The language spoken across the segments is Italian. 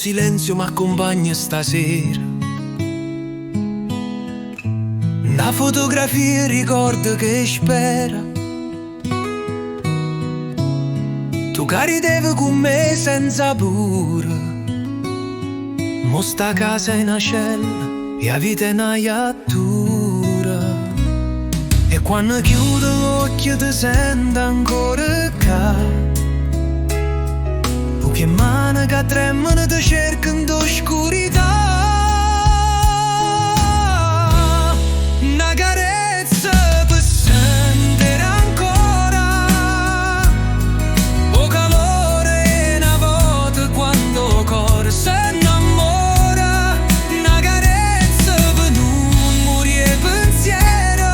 silenzio m'accompagna stasera. Una fotografia ricorda che spera. Tu che ridevi con me senza paura. Mo sta casa è una cella e la vita è una iattura. E quando chiudo l'occhio ti sento ancora qua. Che mani che tremano ti cercano d'oscurità. Una carezza per sentire ancora o calore e una volta quando il cuore si innamora. Una carezza per non morire pensiero,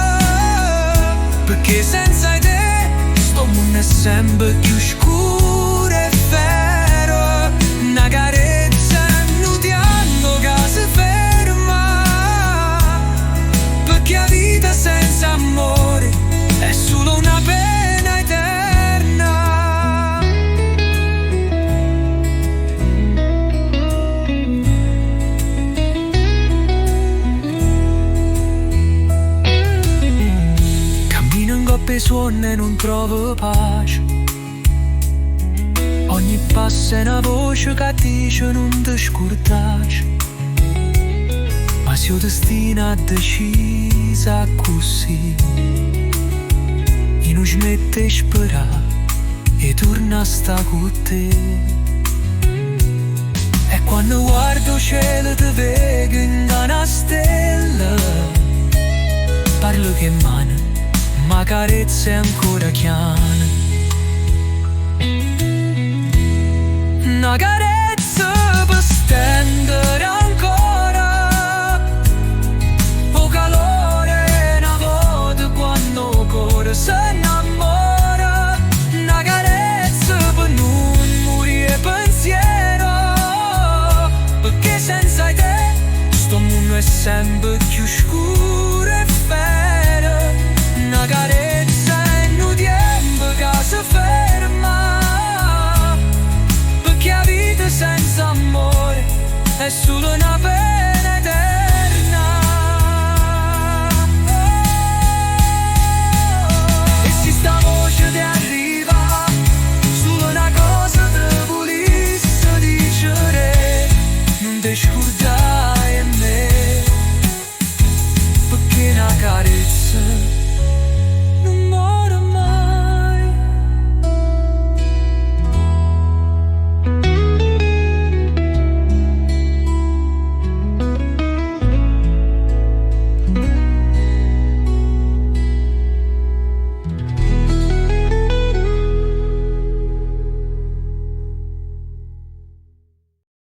perché senza te sto mondo è sempre più scuro. Una carezza nudiando che si ferma, perché la vita senza amore è solo una pena eterna. Cammino in coppie suone e non trovo pace. Ogni passo è una voce che dice non ti scordare. Ma se il destino ha deciso così, e non smette di sperare e torna a stare con te. E quando guardo il cielo ti vedo in una stella. Parlo che mano, ma carezza è ancora chiana. Una carezza per stendere ancora o calore una volta quando il cuore si innamora. Una carezza per non morire pensiero, perché senza te sto mondo è sempre più scuro e fero. Una carezza è un tempo che si ferma, senza amore è solo una pena eterna. E se sta voce ti arriva, solo una cosa ti volesse dicere, non ti scordare.